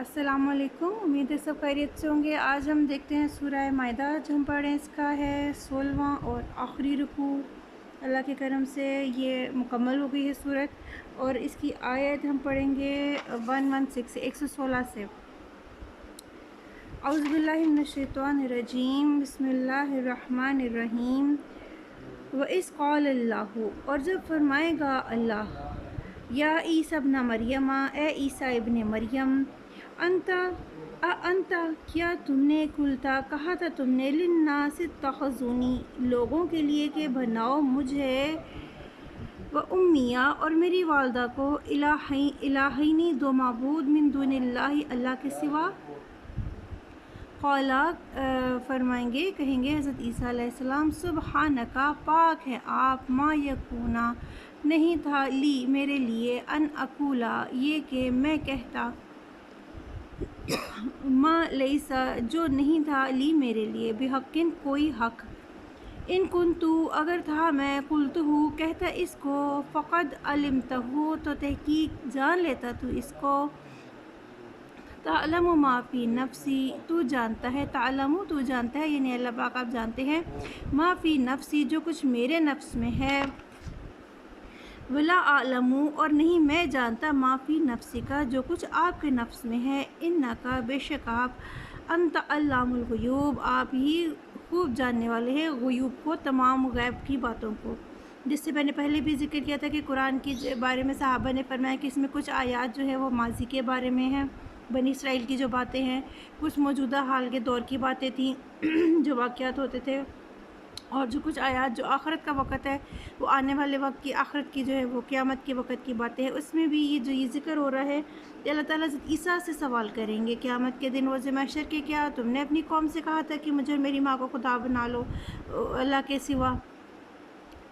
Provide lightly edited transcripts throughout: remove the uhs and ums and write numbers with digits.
अस्सलाम वालेकुम। उम्मीद है सब खैरियत से होंगे। आज हम देखते हैं सूरह माइदा। आज हम पढ़ें इसका है 16वां और आखिरी रुकू। अल्लाह के करम से ये मुकम्मल हो गई है सूरत और इसकी आयत हम पढ़ेंगे 116 से 116 से। औज़ु बिल्लाहि मिनश शैतानिर रजीम, बिस्मिल्लाहिर्रहमानिर्रहीम। व इस क़ाल अल्लाहु, और जब फरमाएगा अल्लाह, या ईसा इब्न मरियम, ए ईसा इब्न मरियम, अंता क्या तुमने कुलता कहा था तुमने, लिन्नास इत्तख़ज़ूनी लोगों के लिए कि बनाओ मुझे, व उम्मिया और मेरी वालदा को, इलाहैनी दो माबूद, मिन दुनिल्लाहि अल्लाह के सिवा। क़ाला फरमाएंगे, कहेंगे हज़रत ईसा अलैहिस्सलाम, सुब्हानका पाक है आप, मा यकूना नहीं था, ली मेरे लिए, अन अकूला ये कि मैं कहता, मा लैसा जो नहीं था, ली मेरे लिए, बिहक़्क़िन कोई हक़, इन कुन्तु अगर था मैं, कुल्तुहु कहता इसको, फ़क़द अलिमतहु तो तहकीक जान लेता तू इसको, तालमु मा फ़ी नफ़्सी तू जानता है, तालमु तू जानता है, यानी अल्लाह पाक आप जानते हैं, मा फ़ी नफ़्सी जो कुछ मेरे नफ्स में है, वला आलमु और नहीं मैं जानता, माफ़ी नफ्सी का जो कुछ आपके नफ्स में है, इन्नका बेशक आप, अंत अल्लामुल ग़ुयूब आप ही खूब जानने वाले हैं ग़ुयूब को, तमाम गैब की बातों को। जिससे मैंने पहले भी जिक्र किया था कि कुरान के बारे में सहाबा ने फरमाया कि इसमें कुछ आयात जो है वो माजी के बारे में है, बनी इसराइल की जो बातें हैं, कुछ मौजूदा हाल के दौर की बातें थीं जो वाक़यात होते थे, और जो कुछ आयात जो आखिरत का वक़्त है, वो आने वाले वक्त की आखिरत की जो है वो क़यामत के वक़्त की बातें हैं। उसमें भी ये ज़िक्र हो रहा है कि अल्लाह ताला हज़रत ईसा से सवाल करेंगे क़यामत के दिन, रोज़े महशर के, क्या तुमने अपनी कौम से कहा था कि मुझे और मेरी माँ को खुदा बना लो अल्लाह के सिवा।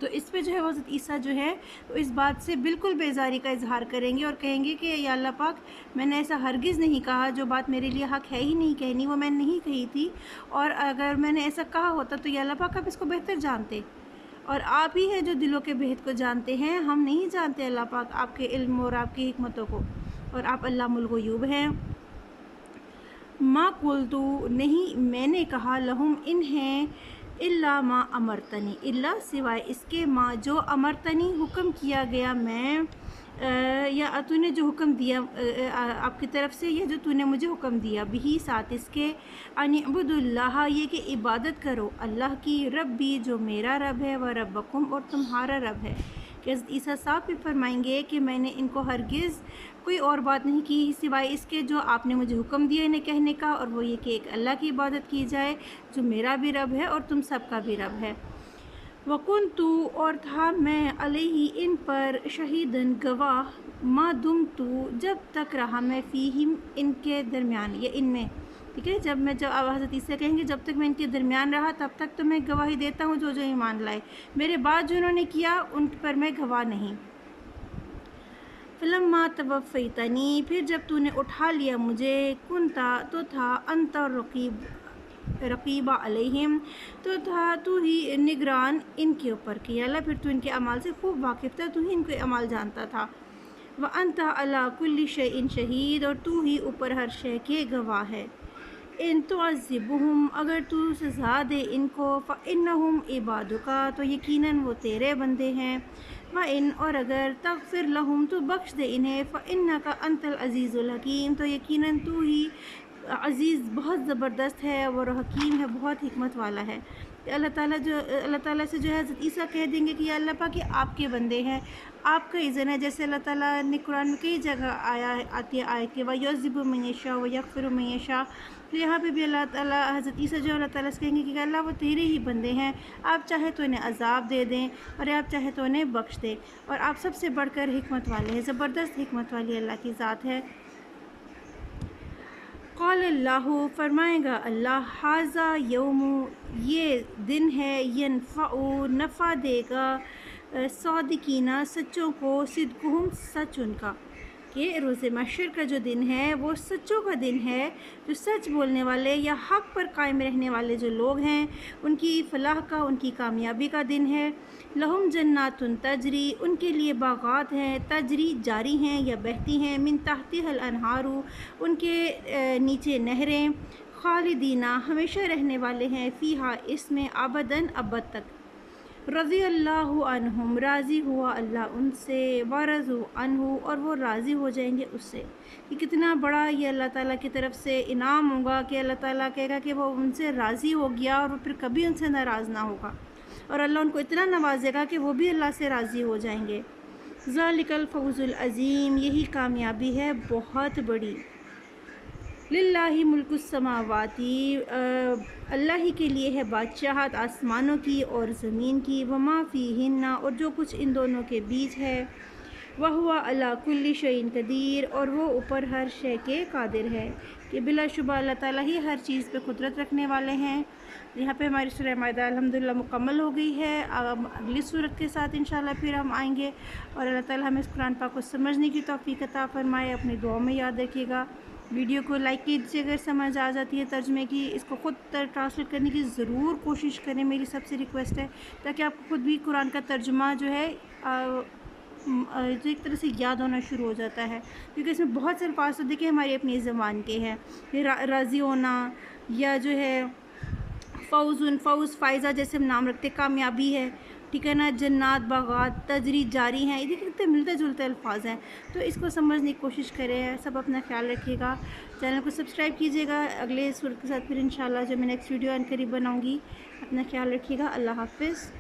तो इस पे जो है हज़रत ईसा जो है वो इस बात से बिल्कुल बेजारी का इजहार करेंगे और कहेंगे कि या अल्लाह पाक, मैंने ऐसा हरगिज़ नहीं कहा, जो बात मेरे लिए हक़ है ही नहीं कहनी वो मैंने नहीं कही थी, और अगर मैंने ऐसा कहा होता तो या अल्लाह पाक आप इसको बेहतर जानते, और आप ही हैं जो दिलों के भेद को जानते हैं, हम नहीं जानते अल्लाह पाक आपके इल्म और आपकी हिकमतों को, और आप अल्लामुल ग़ुयूब हैं। मा कुल्तु नहीं मैंने कहा, लहुम इन्हें, इल्ला मा अमरतनी इल्ला सिवाय इसके, माँ जो अमरतनी हुक्म किया गया मैं, या तूने जो हुक्म दिया आपकी तरफ से, यह जो तूने मुझे हुक्म दिया, बिही साथ इसके, अनिअबुदुल्लाह ये कि इबादत करो अल्लाह की, रब्बी जो मेरा रब है, व रब्बकुम और तुम्हारा रब है। कि हज़रत ईसा साहब भी फरमाएंगे कि मैंने इनको हरगिज़ कोई और बात नहीं की सिवाय इसके जो आपने मुझे हुक्म दिया इन्हें कहने का, और वो ये कि एक अल्लाह की इबादत की जाए जो मेरा भी रब है और तुम सबका भी रब है। वकुन्तु और था मैं, अलैहि इन पर, शहीदन गवाह, मा दुमतु जब तक रहा मैं, फ़ीहिम इनके दरमियान या इनमें, ठीक है, जब हज़रत ईसा कहेंगे जब तक मैं इनके दरमियान रहा तब तक तो मैं गवाही देता हूँ जो जो ईमान लाए, मेरे बाद जो उन्होंने किया उन पर मैं गवाह नहीं। फ़लम्मा तवफ़्फ़ैतनी फिर जब तूने उठा लिया मुझे, कुंता तो था, अंत रक़ीबा अलैहिम तो था तू ही निगरान इनके ऊपर, कि अल्लाह फिर तू इनके अमाल से खूब वाकिफ़ था, तू ही इनके अमाल जानता था। व अंता अला कुल्ली शैइन शहीद और तू ही ऊपर हर शय के गवाह है। इन तुअज़्ज़िबहुम अगर तू सज़ा दे इनको, फ़इन्नहुम इबादुका तो यकीनन वो तेरे बंदे हैं, व इन और अगर तग़फ़िर लहुम तो बख्श दे इन्हें, फ़इन्नका अंतल अज़ीज़ुल हकीम तो यकीनन तू ही अज़ीज़ बहुत ज़बरदस्त है और हकीम है, बहुत हिकमत वाला है। अल्लाह ताला से जो है हज़रत ईसा कह देंगे कि या अल्लाह पाक ये आपके बंदे हैं, आपका इज़्न है, जैसे अल्लाह ताला ने कुरान में कई जगह आती है आयत के, व युअज़्ज़िबु मन यशा व यग़फ़िरु मन यशा, तो यहाँ पे भी अल्लाह ताला हज़रत ईसा जो अल्लाह ताला से कहेंगे कि अल्लाह वो तेरे ही बंदे हैं, आप चाहे तो इन्हें अज़ाब दे दें और आप चाहे तो उन्हें बख्श दें, और आप सबसे बढ़कर हिकमत वाले हैं, ज़बरदस्त हिकमत वाली अल्लाह की ज़ात है। क़ाल अल्लाहु फरमाएगा अल्लाह, हाज़ा यौमु ये दिन है, यनफ़उ नफ़ा देगा, सादिकीना सच्चों को, सिद्क़ुहुम सच उनका, کہ روز محشر کا جو دن ہے وہ سچوں کا دن ہے، جو سچ بولنے والے یا حق پر قائم رہنے والے جو لوگ ہیں ان کی فلاح کا، ان کی کامیابی کا دن ہے۔ لہم جنات تجری، ان کے لیے باغات ہیں، تجری جاری ہیں یا بہتی ہیں، من تحتها الانہار، ان کے نیچے نہریں، خالدینہ ہمیشہ رہنے والے ہیں، فیہا اس میں، ابداً ابد تک۔ رضی اللہ عنہم، راضی ہوا اللہ ان سے، ورضوا عنہ اور وہ راضی ہو جائیں گے اس سے۔ کہ کتنا بڑا یہ اللہ تعالیٰ کی طرف سے انعام ہوگا کہ اللہ تعالیٰ کہے گا کہ وہ ان سے راضی ہو گیا اور وہ پھر کبھی ان سے ناراض نہ ہوگا، اور اللہ ان کو اتنا نوازے گا کہ وہ بھی اللہ سے راضی ہو جائیں گے۔ ذالک الفوز العظیم، یہی کامیابی ہے بہت بڑی۔ للہ ملک السماواتی، اللہ ہی کے لیے ہے بادشاہت آسمانوں کی اور زمین کی، وما فیہن اور جو کچھ ان دونوں کے بیچ ہے، وہو علی کل شیء قدیر اور وہ اوپر ہر شے کے قادر ہے، کہ بلا شبہ اللہ تعالیٰ ہی ہر چیز پہ قدرت رکھنے والے ہیں۔ یہاں پہ ہماری سورہ مائدہ الحمدللہ مکمل ہو گئی ہے۔ اب اگلی صورت کے ساتھ انشاءاللہ پھر ہم آئیں گے، اور اللہ تعالیٰ ہمیں اس قرآن پاک کو سمجھنے کی توفیق عطا فرمائے۔ اپنی دعاؤں میں یاد رکھیے گا، ویڈیو کو لائک کیجیے اگر سمجھ آ جاتی ہے ترجمے کی، اس کو خود ٹرانسلیٹ کرنے کی ضرور کوشش کریں، میری سب سے ریکویسٹ ہے، تاکہ آپ کو خود بھی قرآن کا ترجمہ جو ہے ایک طرح سے یاد ہونا شروع ہو جاتا ہے، کیونکہ اس میں بہت سے الفاظ ہوتے کہ ہماری اپنی زبان کے ہیں، راضی ہونا یا جو ہے فوز فائزہ جیسے ہم نام رکھتے، کامیابی ہے، ٹھیک ہے نا، جنات باغات تجری جاری ہیں، یہ کتنے ملتے جلتے الفاظ ہیں، تو اس کو سمجھنے کی کوشش کریں۔ سب اپنا خیال رکھیے گا، چینل کو سبسکرائب کیجیے گا۔ اگلے صورت کے ساتھ پھر انشاءاللہ جو میں نیکسٹ ویڈیو عنقریب بناؤں گی، اپنا خیال رکھیے گا۔ اللہ حافظ۔